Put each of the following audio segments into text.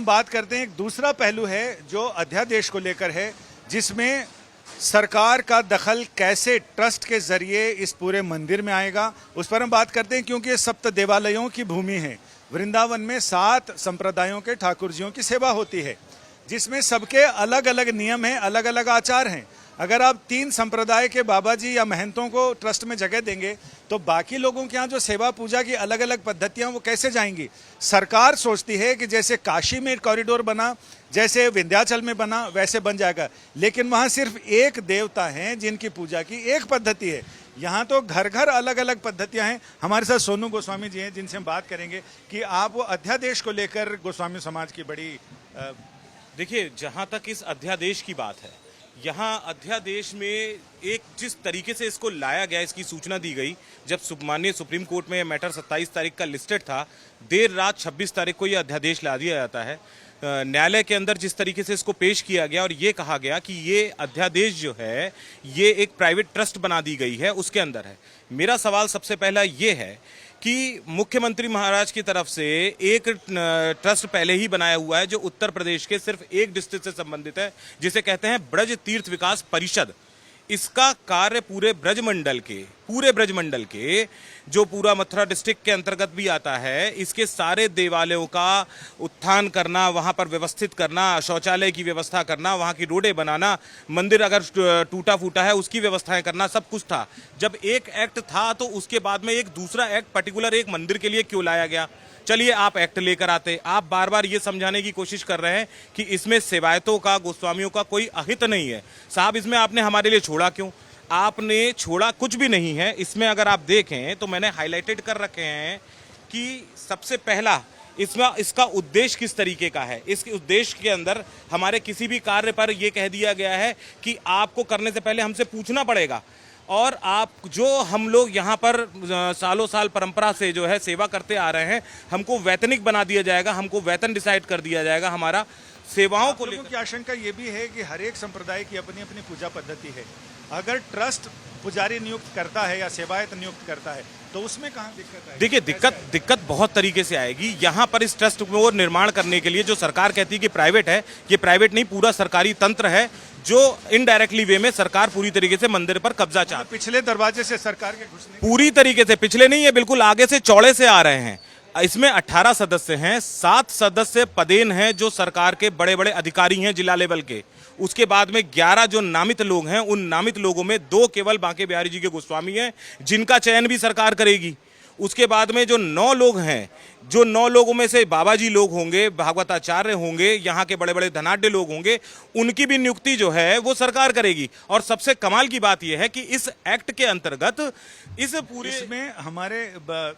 हम बात करते हैं, एक दूसरा पहलू है जो अध्यादेश को लेकर है, जिसमें सरकार का दखल कैसे ट्रस्ट के जरिए इस पूरे मंदिर में आएगा, उस पर हम बात करते हैं। क्योंकि ये सप्त देवालयों की भूमि है। वृंदावन में 7 संप्रदायों के ठाकुर जियों की सेवा होती है, जिसमें सबके अलग अलग नियम हैं, अलग अलग आचार हैं। अगर आप 3 संप्रदाय के बाबा जी या महंतों को ट्रस्ट में जगह देंगे तो बाकी लोगों के यहाँ जो सेवा पूजा की अलग अलग पद्धतियाँ वो कैसे जाएंगी। सरकार सोचती है कि जैसे काशी में कॉरिडोर बना, जैसे विंध्याचल में बना, वैसे बन जाएगा, लेकिन वहाँ सिर्फ एक देवता हैं जिनकी पूजा की एक पद्धति है। यहाँ तो घर घर अलग अलग पद्धतियाँ हैं। हमारे साथ सोनू गोस्वामी जी हैं, जिनसे हम बात करेंगे कि आप वो अध्यादेश को लेकर गोस्वामी समाज की बड़ी देखिए, जहाँ तक इस अध्यादेश की बात है, यहाँ अध्यादेश में एक जिस तरीके से इसको लाया गया, इसकी सूचना दी गई जब माननीय सुप्रीम कोर्ट में यह मैटर 27 तारीख का लिस्टेड था, देर रात 26 तारीख को यह अध्यादेश ला दिया जाता है। न्यायालय के अंदर जिस तरीके से इसको पेश किया गया और ये कहा गया कि ये अध्यादेश जो है ये एक प्राइवेट ट्रस्ट बना दी गई है, उसके अंदर है। मेरा सवाल सबसे पहला ये है कि मुख्यमंत्री महाराज की तरफ से एक ट्रस्ट पहले ही बनाया हुआ है जो उत्तर प्रदेश के सिर्फ एक डिस्ट्रिक्ट से संबंधित है, जिसे कहते हैं ब्रज तीर्थ विकास परिषद। इसका कार्य पूरे ब्रजमंडल के जो पूरा मथुरा डिस्ट्रिक्ट के अंतर्गत भी आता है, इसके सारे देवालयों का उत्थान करना, वहां पर व्यवस्थित करना, शौचालय की व्यवस्था करना, वहां की रोडें बनाना, मंदिर अगर टूटा फूटा है उसकी व्यवस्थाएं करना, सब कुछ था। जब एक एक्ट था तो उसके बाद में एक दूसरा एक्ट पर्टिकुलर एक मंदिर के लिए क्यों लाया गया? चलिए आप एक्ट लेकर आते, आप बार बार ये समझाने की कोशिश कर रहे हैं कि इसमें सेवायतों का, गोस्वामियों का कोई अहित नहीं है। साहब, इसमें आपने हमारे लिए छोड़ा क्यों? आपने छोड़ा कुछ भी नहीं है। इसमें अगर आप देखें तो मैंने हाईलाइटेड कर रखे हैं कि सबसे पहला इसका उद्देश्य किस तरीके का है। इस उद्देश्य के अंदर हमारे किसी भी कार्य पर यह कह दिया गया है कि आपको करने से पहले हमसे पूछना पड़ेगा, और आप जो हम लोग यहाँ पर सालों साल परंपरा से जो है सेवा करते आ रहे हैं, हमको वैतनिक बना दिया जाएगा, हमको वेतन डिसाइड कर दिया जाएगा हमारा सेवाओं को लेकर। की आशंका ये भी है कि हर एक संप्रदाय की अपनी अपनी पूजा पद्धति है। अगर ट्रस्ट पुजारी नियुक्त करता है या सेवायत नियुक्त करता है तो उसमें कहाँ दिक्कत है? देखिए, दिक्कत बहुत तरीके से आएगी। यहाँ पर इस ट्रस्ट को निर्माण करने के लिए जो सरकार कहती है कि प्राइवेट है, ये प्राइवेट नहीं, पूरा सरकारी तंत्र है जो इनडायरेक्टली वे में सरकार पूरी तरीके से मंदिर पर कब्जा चाहती है। पिछले दरवाजे से सरकार के घुसने पूरी तरीके से, पिछले नहीं है, बिल्कुल आगे से चौड़े से आ रहे हैं। इसमें 18 सदस्य हैं, 7 सदस्य पदेन हैं जो सरकार के बड़े बड़े अधिकारी हैं जिला लेवल के। उसके बाद में 11 जो नामित लोग हैं, उन नामित लोगों में 2 केवल बांके बिहारी जी के गोस्वामी हैं जिनका चयन भी सरकार करेगी। उसके बाद में जो 9 लोग हैं, जो 9 लोगों में से बाबा जी लोग होंगे, भागवताचार्य होंगे, यहाँ के बड़े बड़े धनाढ्य लोग होंगे, उनकी भी नियुक्ति जो है वो सरकार करेगी। और सबसे कमाल की बात यह है कि इस एक्ट के अंतर्गत इस पूरे इसमें हमारे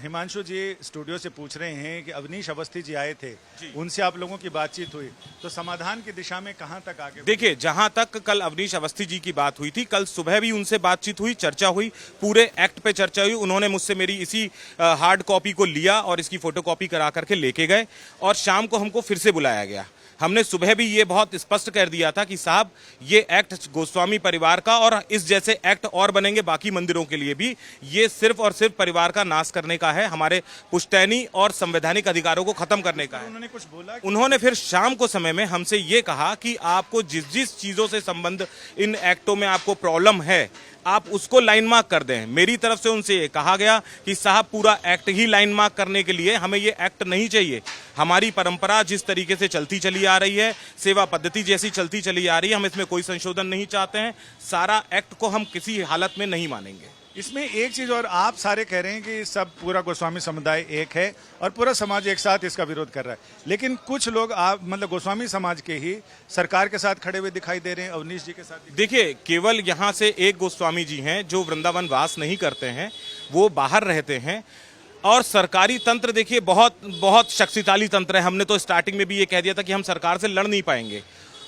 हिमांशु जी स्टूडियो से पूछ रहे हैं कि अवनीश अवस्थी जी आए थे, उनसे आप लोगों की बातचीत हुई तो समाधान की दिशा में कहां तक आगे? देखिए, जहां तक कल अवनीश अवस्थी जी की बात हुई थी, कल सुबह भी उनसे बातचीत हुई, चर्चा हुई, पूरे एक्ट पे चर्चा हुई। उन्होंने मुझसे मेरी इसी हार्ड कॉपी को लिया और इसकी फोटो कॉपी करा करके लेके गए, और शाम को हमको फिर से बुलाया गया। हमने सुबह भी ये बहुत स्पष्ट कर दिया था कि साहब, ये एक्ट गोस्वामी परिवार का, और इस जैसे एक्ट और बनेंगे बाकी मंदिरों के लिए भी, ये सिर्फ और सिर्फ परिवार का नाश करने का है, हमारे पुश्तैनी और संवैधानिक अधिकारों को खत्म करने का है। उन्होंने कुछ बोला? उन्होंने फिर शाम को समय में हमसे ये कहा कि आपको जिस जिस चीजों से संबंध इन एक्टों में आपको प्रॉब्लम है, आप उसको लाइन मार्क कर दें। मेरी तरफ से उनसे ये कहा गया कि साहब, पूरा एक्ट ही लाइन मार्क करने के लिए हमें ये एक्ट नहीं चाहिए। हमारी परंपरा जिस तरीके से चलती चली आ रही है, सेवा पद्धति जैसी चलती चली आ रही है, हम इसमें कोई संशोधन नहीं चाहते हैं। सारा एक्ट को हम किसी हालत में नहीं मानेंगे। इसमें एक चीज और, आप सारे कह रहे हैं कि सब पूरा गोस्वामी समुदाय एक है और पूरा समाज एक साथ इसका विरोध कर रहा है, लेकिन कुछ लोग आप मतलब गोस्वामी समाज के ही सरकार के साथ खड़े हुए दिखाई दे रहे हैं, अवनीश जी के साथ। देखिए, केवल यहाँ से एक गोस्वामी जी हैं जो वृंदावन वास नहीं करते हैं, वो बाहर रहते हैं। और सरकारी तंत्र देखिए बहुत शक्तिशाली तंत्र है। हमने तो स्टार्टिंग में भी ये कह दिया था कि हम सरकार से लड़ नहीं पाएंगे।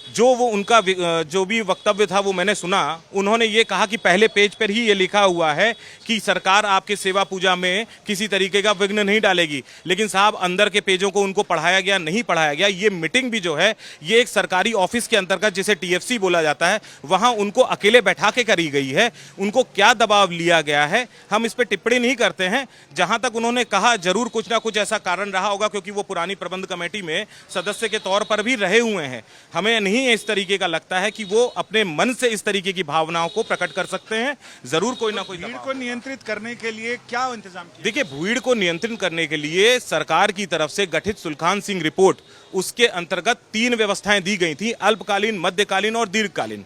जो वो उनका जो भी वक्तव्य था वो मैंने सुना। उन्होंने ये कहा कि पहले पेज पर ही ये लिखा हुआ है कि सरकार आपके सेवा पूजा में किसी तरीके का विघ्न नहीं डालेगी, लेकिन साहब अंदर के पेजों को उनको पढ़ाया गया, नहीं पढ़ाया गया। ये मीटिंग भी जो है ये एक सरकारी ऑफिस के अंतर्गत जिसे टीएफसी बोला जाता है, वहां उनको अकेले बैठा के करी गई है। उनको क्या दबाव लिया गया है हम इस पर टिप्पणी नहीं करते हैं। जहां तक उन्होंने कहा जरूर कुछ ना कुछ ऐसा कारण रहा होगा, क्योंकि वो पुरानी प्रबंध कमेटी में सदस्य के तौर पर भी रहे हुए हैं। हमें नहीं इस तरीके का लगता है कि वो अपने मन से इस तरीके की भावनाओं को प्रकट कर सकते हैं। जरूर कोई ना कोई भीड़ को नियंत्रित करने के लिए क्या इंतजाम किया? देखिए, भीड़ को नियंत्रित करने के लिए सरकार की तरफ से गठित सुलखान सिंह रिपोर्ट, उसके अंतर्गत 3 व्यवस्थाएं दी गई थी, अल्पकालीन, मध्यकालीन और दीर्घकालीन।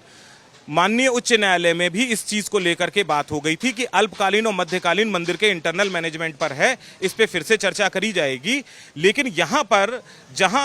माननीय उच्च न्यायालय में भी इस चीज को लेकर के बात हो गई थी कि अल्पकालीन और मध्यकालीन मंदिर के इंटरनल मैनेजमेंट पर है, इस पे फिर से चर्चा करी जाएगी। लेकिन यहां पर जहां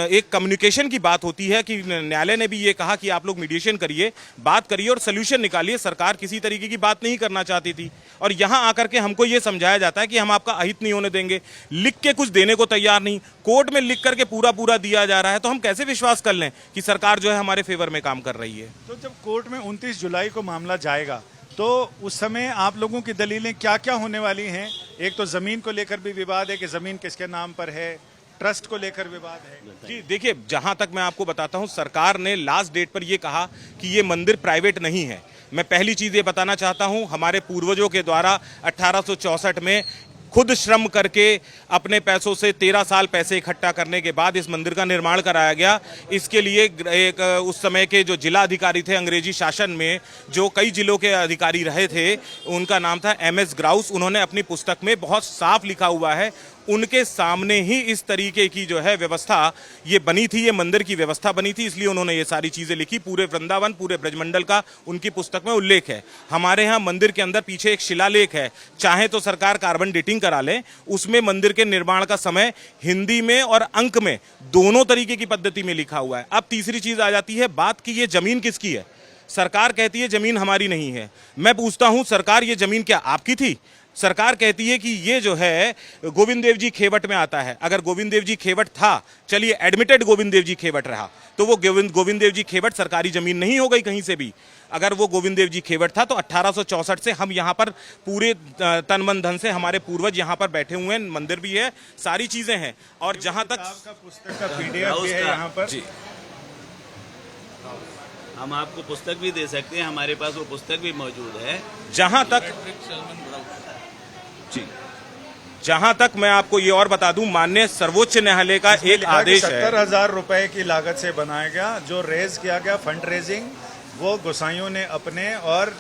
एक कम्युनिकेशन की बात होती है कि न्यायालय ने भी ये कहा कि आप लोग मीडिएशन करिए, बात करिए और सोल्यूशन निकालिए। सरकार किसी तरीके की बात नहीं करना चाहती थी और यहां आकर के हमको ये समझाया जाता है कि हम आपका अहित नहीं होने देंगे, लिख के कुछ देने को तैयार नहीं, कोर्ट में लिख करके पूरा पूरा दिया जा रहा है। तो हम कैसे विश्वास कर लें कि सरकार जो है हमारे फेवर में काम कर रही है? तो जब कोर्ट में 29 जुलाई को मामला जाएगा तो उस समय आप लोगों की दलीलें क्या क्या होने वाली हैं? एक तो जमीन को लेकर भी विवाद है कि जमीन किसके नाम पर है, ट्रस्ट को लेकर विवाद है। जी देखिए, जहां तक मैं आपको बताता हूं, सरकार ने लास्ट डेट पर यह कहा कि ये मंदिर प्राइवेट नहीं है। मैं पहली चीज ये बताना चाहता हूं, हमारे पूर्वजों के द्वारा 1864 में खुद श्रम करके अपने पैसों से 13 साल पैसे इकट्ठा करने के बाद इस मंदिर का निर्माण कराया गया। इसके लिए एक उस समय के जो जिला अधिकारी थे अंग्रेजी शासन में, जो कई जिलों के अधिकारी रहे थे, उनका नाम था एमएस ग्राउस। उन्होंने अपनी पुस्तक में बहुत साफ लिखा हुआ है, उनके सामने ही इस तरीके की जो है व्यवस्था ये बनी थी, ये मंदिर की व्यवस्था बनी थी, इसलिए उन्होंने ये सारी चीजें लिखी। पूरे वृंदावन, पूरे ब्रजमंडल का उनकी पुस्तक में उल्लेख है। हमारे यहाँ मंदिर के अंदर पीछे एक शिलालेख है, चाहे तो सरकार कार्बन डेटिंग करा ले, उसमें मंदिर के निर्माण का समय हिंदी में और अंक में दोनों तरीके की पद्धति में लिखा हुआ है। अब तीसरी चीज आ जाती है बात की ये जमीन किसकी है। सरकार कहती है जमीन हमारी नहीं है। मैं पूछता हूं, सरकार ये जमीन क्या आपकी थी? सरकार कहती है कि ये जो है गोविंद देव जी खेवट में आता है। अगर गोविंद देव जी खेवट था, चलिए एडमिटेड गोविंद देव जी खेवट रहा, तो वो गोविंद देव जी खेवट सरकारी जमीन नहीं हो गई कहीं से भी। अगर वो गोविंद देव जी खेवट था तो 1864 से हम यहाँ पर पूरे तन मन धन से हमारे पूर्वज यहाँ पर बैठे हुए हैं, मंदिर भी है, सारी चीजें हैं। और जहां तक पुस्तक का पीडीएफ भी है यहाँ पर जी, हम आपको पुस्तक भी दे सकते हैं, हमारे पास वो पुस्तक भी मौजूद है। जहां तक मैं आपको ये और बता दूं, माननीय सर्वोच्च न्यायालय का एक आदेश है। 70,000 रुपए की लागत से बनाया गया, जो रेज किया गया फंड रेजिंग वो गोसाइयों ने अपने और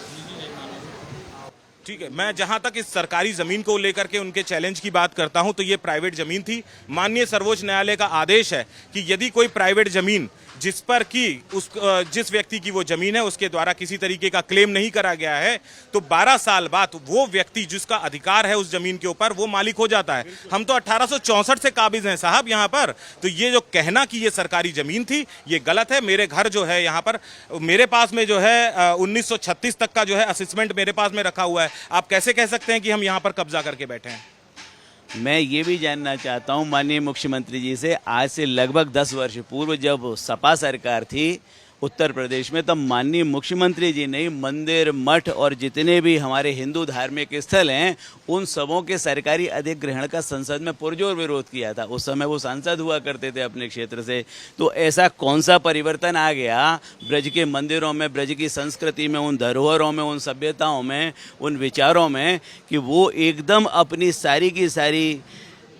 ठीक है। मैं जहां तक इस सरकारी जमीन को लेकर के उनके चैलेंज की बात करता हूं तो ये प्राइवेट जमीन थी। माननीय सर्वोच्च न्यायालय का आदेश है कि यदि कोई प्राइवेट जमीन जिस पर कि जिस व्यक्ति की वो जमीन है उसके द्वारा किसी तरीके का क्लेम नहीं करा गया है, तो 12 साल बाद वो व्यक्ति जिसका अधिकार है उस जमीन के ऊपर वो मालिक हो जाता है। हम तो 1864 से काबिज हैं साहब यहाँ पर। तो ये जो कहना कि ये सरकारी जमीन थी, ये गलत है। मेरे घर जो है यहाँ पर, मेरे पास में जो है 1936 तक का जो है असेसमेंट मेरे पास में रखा हुआ है। आप कैसे कह सकते हैं कि हम यहाँ पर कब्जा करके बैठे हैं? मैं ये भी जानना चाहता हूँ माननीय मुख्यमंत्री जी से, आज से लगभग 10 वर्ष पूर्व जब सपा सरकार थी उत्तर प्रदेश में, तब माननीय मुख्यमंत्री जी ने मंदिर, मठ और जितने भी हमारे हिंदू धार्मिक स्थल हैं उन सबों के सरकारी अधिग्रहण का संसद में पुरजोर विरोध किया था। उस समय वो सांसद हुआ करते थे अपने क्षेत्र से। तो ऐसा कौन सा परिवर्तन आ गया ब्रज के मंदिरों में, ब्रज की संस्कृति में, उन धरोहरों में, उन सभ्यताओं में, उन विचारों में, कि वो एकदम अपनी सारी की सारी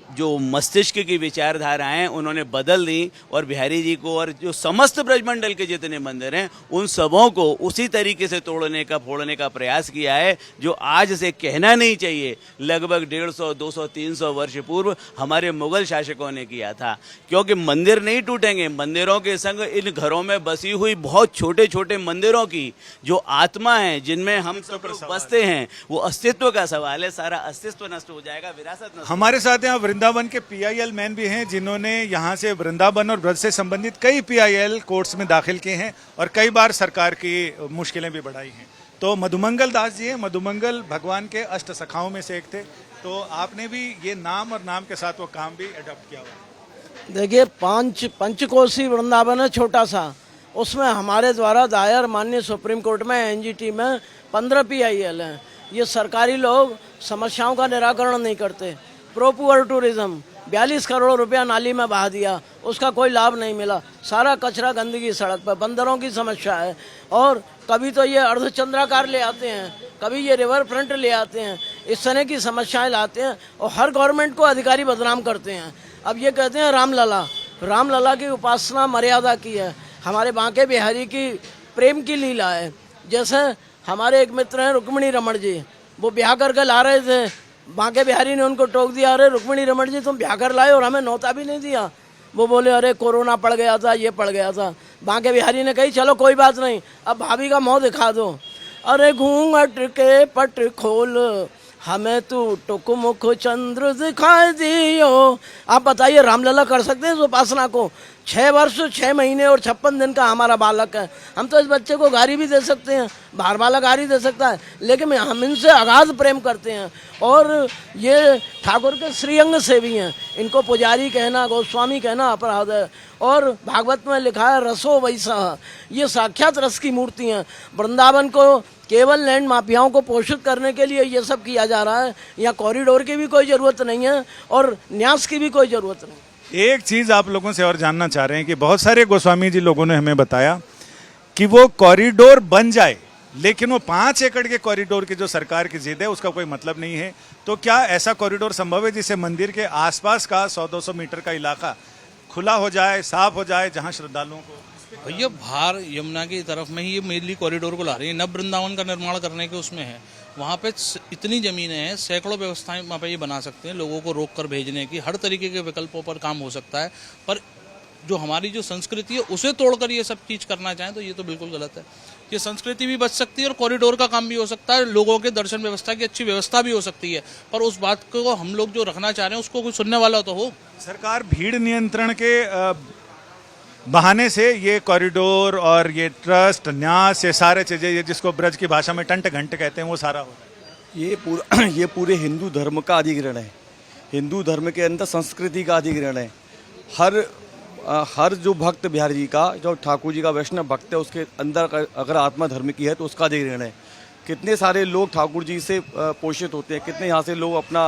जो मस्तिष्क की विचारधाराएं उन्होंने बदल दी और बिहारी जी को और जो समस्त ब्रजमंडल के जितने मंदिर हैं उन सबों को उसी तरीके से तोड़ने का, फोड़ने का प्रयास किया है, जो आज से कहना नहीं चाहिए, लगभग 150, 200, 300 वर्ष पूर्व हमारे मुगल शासकों ने किया था। क्योंकि मंदिर नहीं टूटेंगे, मंदिरों के संग इन घरों में बसी हुई बहुत छोटे छोटे मंदिरों की जो आत्मा है, जिनमें हम सब लोग बसते हैं, वो अस्तित्व का सवाल है। सारा अस्तित्व नष्ट हो जाएगा, विरासत नष्ट। हमारे साथ यहाँ वृंदावन के पीआईएल मैन भी हैं जिन्होंने यहाँ से वृंदावन और ब्रज से संबंधित कई पीआईएल कोर्ट्स में दाखिल किए हैं और कई बार सरकार की मुश्किलें भी बढ़ाई हैं। तो मधुमंगल दास जी हैं, मधुमंगल भगवान के अष्ट सखाओं में से एक थे। तो आपने भी ये नाम और नाम के साथ वो काम भी अडॉप्ट किया हुआ है। देखिए पंचकोसी वृंदावन है छोटा सा, उसमें हमारे द्वारा दायर माननीय सुप्रीम कोर्ट में एनजीटी में 15 PIL हैं। ये सरकारी लोग समस्याओं का निराकरण नहीं करते। प्रो पुअर टूरिज्म 42 करोड़ रुपया नाली में बहा दिया, उसका कोई लाभ नहीं मिला। सारा कचरा गंदगी सड़क पर, बंदरों की समस्या है। और कभी तो ये अर्धचंद्राकार ले आते हैं, कभी ये रिवर फ्रंट ले आते हैं, इस तरह की समस्याएं लाते हैं और हर गवर्नमेंट को अधिकारी बदनाम करते हैं। अब ये कहते हैं रामलला की उपासना मर्यादा की है, हमारे बांके बिहारी की प्रेम की लीला है। जैसे हमारे एक मित्र हैं रुक्मिणी रमण जी, वो ब्याह करके ला रहे थे, बांके बिहारी ने उनको टोक दिया, अरे रुक्मिणी रमण जी तुम ब्याह कर लाए और हमें नौता भी नहीं दिया। वो बोले अरे कोरोना पड़ गया था, ये पड़ गया था। बांके बिहारी ने कही चलो कोई बात नहीं, अब भाभी का मुँह दिखा दो। अरे घूंघट के पट खोल, हमें तू टुक मुख चंद्र दिखाई दियो। आप बताइए रामलला कर सकते हैं इस उपासना को? 6 वर्ष 6 महीने और 56 दिन का हमारा बालक है। हम तो इस बच्चे को गारी भी दे सकते हैं, बाहर वाला गारी दे सकता है, लेकिन हम इनसे अगाध प्रेम करते हैं। और ये ठाकुर के श्रीअंग सेवी हैं, इनको पुजारी कहना, गोस्वामी कहना अपराध है। और भागवत में लिखा है रसो वैसा, ये साक्षात रस की मूर्ति हैं। वृंदावन को केवल लैंड माफियाओं को पोषित करने के लिए ये सब किया जा रहा है। यहाँ कॉरिडोर की भी कोई ज़रूरत नहीं है और न्यास की भी कोई ज़रूरत नहीं। एक चीज आप लोगों से और जानना चाह रहे हैं कि बहुत सारे गोस्वामी जी लोगों ने हमें बताया कि वो कॉरिडोर बन जाए, लेकिन वो 5 एकड़ के कॉरिडोर की जो सरकार की जिद है उसका कोई मतलब नहीं है। तो क्या ऐसा कॉरिडोर संभव है जिससे मंदिर के आसपास का 100-200 मीटर का इलाका खुला हो जाए, साफ हो जाए, जहां श्रद्धालुओं को? भैया बाहर यमुना की तरफ में ही ये मेनली कॉरिडोर को ला रही है। नव वृंदावन का निर्माण करने के उसमें है, वहाँ पे इतनी ज़मीनें हैं, सैकड़ों व्यवस्थाएं वहाँ पे ये बना सकते हैं, लोगों को रोक कर भेजने की, हर तरीके के विकल्पों पर काम हो सकता है। पर जो हमारी जो संस्कृति है उसे तोड़कर ये सब चीज़ करना चाहें तो ये तो बिल्कुल गलत है। ये संस्कृति भी बच सकती है और कॉरिडोर का काम भी हो सकता है, लोगों के दर्शन व्यवस्था की अच्छी व्यवस्था भी हो सकती है। पर उस बात को हम लोग जो रखना चाह रहे हैं उसको कोई सुनने वाला तो हो। सरकार भीड़ नियंत्रण के बहाने से ये कॉरिडोर और ये ट्रस्ट, न्यास, ये सारे चीजें, ये जिसको ब्रज की भाषा में टंट घंट कहते हैं, वो सारा हो रहा है। ये पूरे हिंदू धर्म का अधिग्रहण है। हिंदू धर्म के अंदर संस्कृति का अधिग्रहण है। हर जो भक्त बिहारी जी का, जो ठाकुर जी का वैष्णव भक्त है, उसके अंदर अगर आत्मा धर्म की है तो उसका अधिग्रहण है। कितने सारे लोग ठाकुर जी से पोषित होते हैं, कितने यहाँ से लोग अपना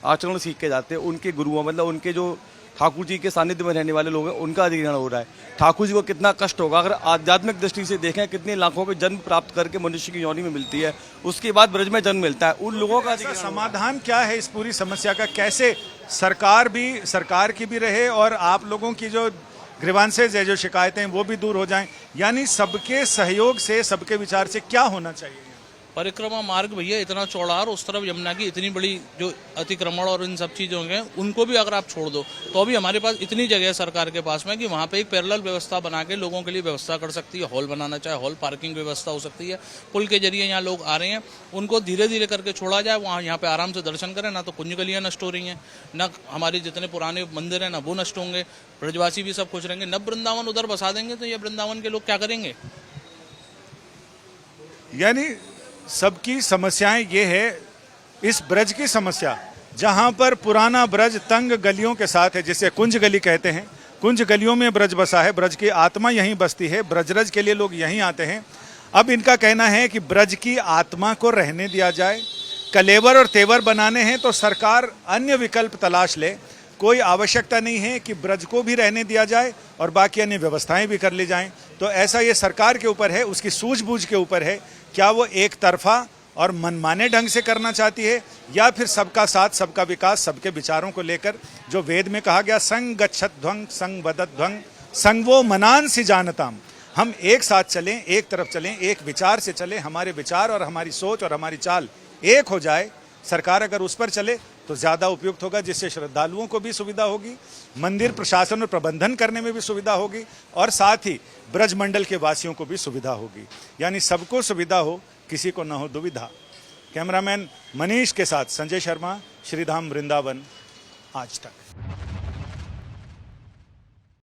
आचरण सीख के जाते हैं, उनके गुरुओं मतलब उनके जो ठाकुर जी के सानिध्य में रहने वाले लोग हैं उनका अधिग्रहण हो रहा है। ठाकुर जी को कितना कष्ट होगा अगर आध्यात्मिक दृष्टि से देखें, कितने लाखों पे जन्म प्राप्त करके मनुष्य की योनि में मिलती है, उसके बाद ब्रज में जन्म मिलता है, उन लोगों का समाधान क्या है इस पूरी समस्या का? कैसे सरकार की भी रहे और आप लोगों की जो ग्रीवांसेज है, जो शिकायतें हैं, वो भी दूर हो जाएं? यानी सबके सहयोग से, सबके विचार से क्या होना चाहिए? परिक्रमा मार्ग भैया इतना चौड़ा और उस तरफ यमुना की इतनी बड़ी जो अतिक्रमण और इन सब चीज़ों के उनको भी अगर आप छोड़ दो तो अभी हमारे पास इतनी जगह है सरकार के पास में कि वहाँ पे एक पैरेलल व्यवस्था बना के लोगों के लिए व्यवस्था कर सकती है। हॉल बनाना चाहे हॉल, पार्किंग व्यवस्था हो सकती है। पुल के जरिए यहाँ लोग आ रहे हैं, उनको धीरे धीरे करके छोड़ा जाए, वहाँ यहाँ पे आराम से दर्शन करें। ना तो कुंज गलियाँ नष्ट हो रही हैं, ना हमारे जितने पुराने मंदिर हैं ना वो नष्ट होंगे, ब्रजवासी भी सब खुश रहेंगे। नव वृंदावन उधर बसा देंगे तो ये वृंदावन के लोग क्या करेंगे? यानी सबकी समस्याएं ये है, इस ब्रज की समस्या जहां पर पुराना ब्रज तंग गलियों के साथ है, जिसे कुंज गली कहते हैं, कुंज गलियों में ब्रज बसा है, ब्रज की आत्मा यहीं बसती है, ब्रजरज के लिए लोग यहीं आते हैं। अब इनका कहना है कि ब्रज की आत्मा को रहने दिया जाए, कलेवर और तेवर बनाने हैं तो सरकार अन्य विकल्प तलाश ले। कोई आवश्यकता नहीं है कि ब्रज को भी रहने दिया जाए और बाकी अन्य व्यवस्थाएं भी कर ली जाएं। तो ऐसा ये सरकार के ऊपर है, उसकी सूझबूझ के ऊपर है, क्या वो एक तरफा और मनमाने ढंग से करना चाहती है या फिर सबका साथ, सबका विकास, सबके विचारों को लेकर, जो वेद में कहा गया संग गच्छत ध्वंग संग वदत ध्वंग संगवो मनांसि जानताम। हम एक साथ चलें, एक तरफ चलें, एक विचार से चलें, हमारे विचार और हमारी सोच और हमारी चाल एक हो जाए। सरकार अगर उस पर चले तो ज़्यादा उपयुक्त होगा, जिससे श्रद्धालुओं को भी सुविधा होगी, मंदिर प्रशासन और प्रबंधन करने में भी सुविधा होगी और साथ ही ब्रज मंडल के वासियों को भी सुविधा होगी। यानी सबको सुविधा हो, किसी को न हो दुविधा। कैमरामैन मनीष के साथ संजय शर्मा, श्रीधाम वृंदावन, आज तक।